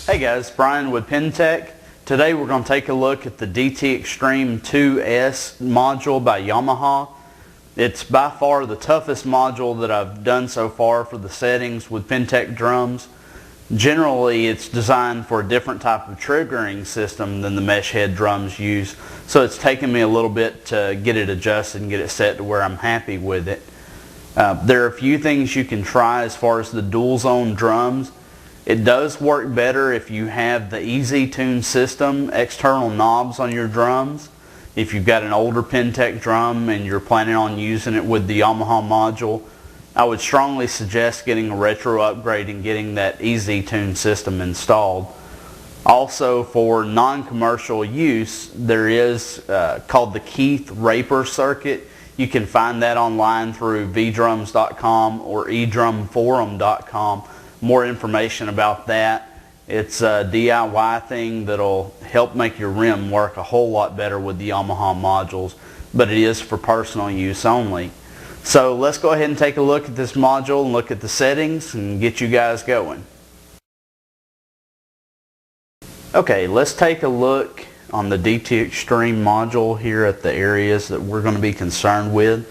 Hey guys, Brian with Pintech. Today we're going to take a look at the DTXtreme IIs module by Yamaha. It's by far the toughest module that I've done so far for the settings with Pintech drums. Generally it's designed for a different type of triggering system than the mesh head drums use, so it's taken me a little bit to get it adjusted and get it set to where I'm happy with it. There are a few things you can try as far as the dual zone drums. It does work better if you have the Easy Tune system external knobs on your drums. If you've got an older Pintech drum and you're planning on using it with the Yamaha module, I would strongly suggest getting a retro upgrade and getting that Easy Tune system installed. Also, for non-commercial use, there is called the Keith Raper circuit. You can find that online through vdrums.com or edrumforum.com. More information about that. It's a DIY thing that'll help make your rim work a whole lot better with the Yamaha modules, but it is for personal use only. So let's go ahead and take a look at this module and look at the settings and get you guys going. Okay, let's take a look on the DTXtreme module here at the areas that we're going to be concerned with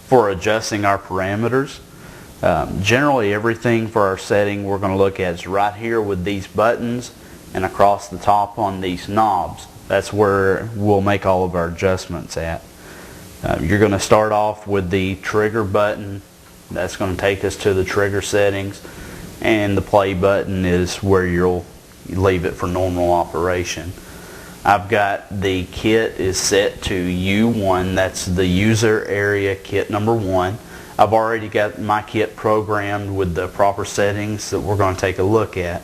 for adjusting our parameters. Generally everything for our setting we're going to look at is right here with these buttons and across the top on these knobs. That's where we'll make all of our adjustments at. You're going to start off with the trigger button. That's going to take us to the trigger settings, and the play button is where you'll leave it for normal operation. I've got the kit is set to U1. That's the user area kit number 1. I've already got my kit programmed with the proper settings that we're going to take a look at.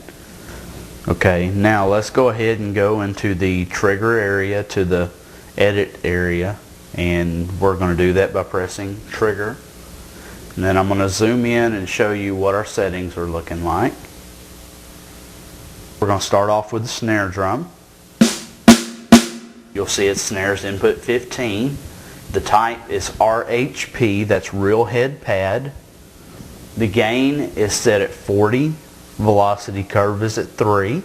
Okay, now let's go ahead and go into the trigger area to the edit area, and we're going to do that by pressing trigger. And then I'm going to zoom in and show you what our settings are looking like. We're going to start off with the snare drum. You'll see it snares input 15. The type is RHP, that's real head pad. The gain is set at 40. Velocity curve is at 3.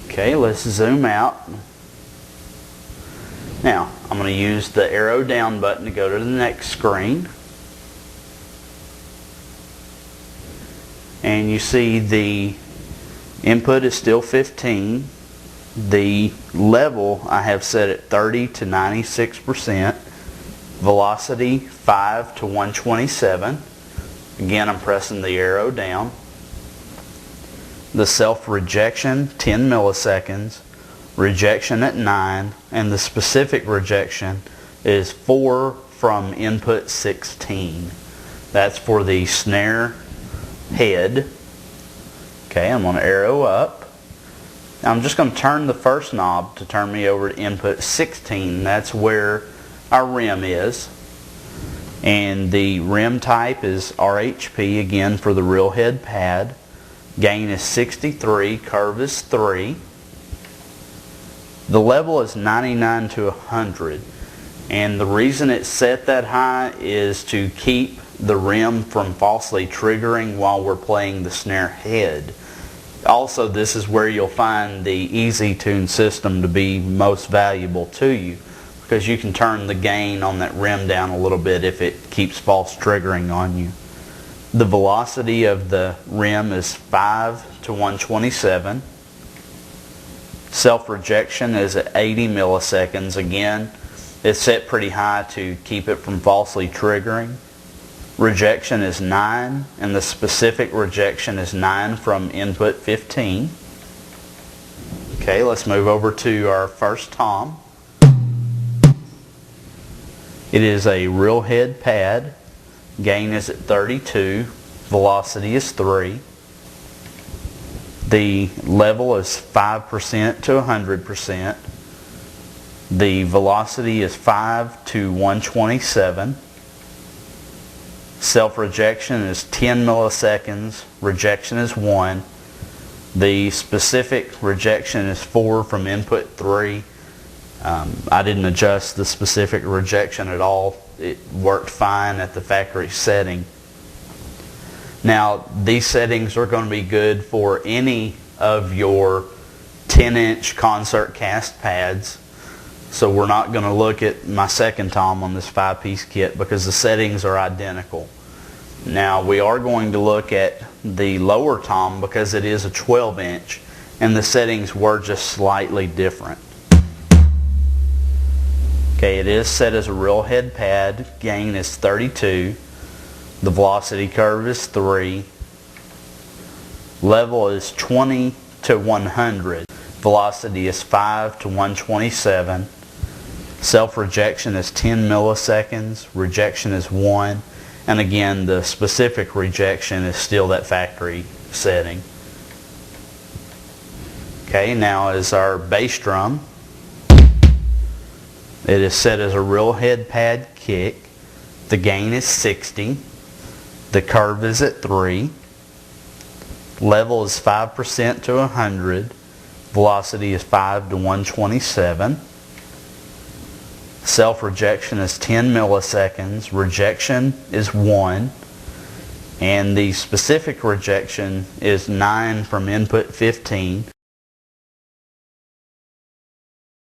Okay, let's zoom out. Now, I'm going to use the arrow down button to go to the next screen. And you see the input is still 15. The level I have set at 30 to 96%. Velocity 5 to 127. Again, I'm pressing the arrow down. The self rejection 10 milliseconds. Rejection at 9. And the specific rejection is 4 from input 16. That's for the snare head. Okay, I'm going to arrow up. Now I'm just going to turn the first knob to turn me over to input 16. That's where our rim is. And the rim type is RHP, again for the real head pad. Gain is 63, curve is 3. The level is 99 to 100. And the reason it's set that high is to keep the rim from falsely triggering while we're playing the snare head. Also, this is where you'll find the Easy Tune system to be most valuable to you, because you can turn the gain on that rim down a little bit if it keeps false triggering on you. The velocity of the rim is 5 to 127. Self-rejection is at 80 milliseconds. Again, it's set pretty high to keep it from falsely triggering. Rejection is 9, and the specific rejection is 9 from input 15. Okay, let's move over to our first tom. It is a real head pad. Gain is at 32. Velocity is 3. The level is 5% to 100%. The velocity is 5 to 127. Self-rejection is 10 milliseconds. Rejection is 1. The specific rejection is 4 from input 3. I didn't adjust the specific rejection at all. It worked fine at the factory setting. Now, these settings are going to be good for any of your 10-inch concert cast pads. So we're not going to look at my second tom on this 5-piece kit because the settings are identical. Now we are going to look at the lower tom because it is a 12-inch and the settings were just slightly different. Okay, it is set as a real head pad. Gain is 32. The velocity curve is 3. Level is 20 to 100. Velocity is 5 to 127. Self-rejection is 10 milliseconds. Rejection is 1. And again, the specific rejection is still that factory setting. Okay, now is our bass drum. It is set as a real head pad kick. The gain is 60. The curve is at 3. Level is 5% to 100. Velocity is 5 to 127. Self-rejection is 10 milliseconds. Rejection is 1. And the specific rejection is 9 from input 15.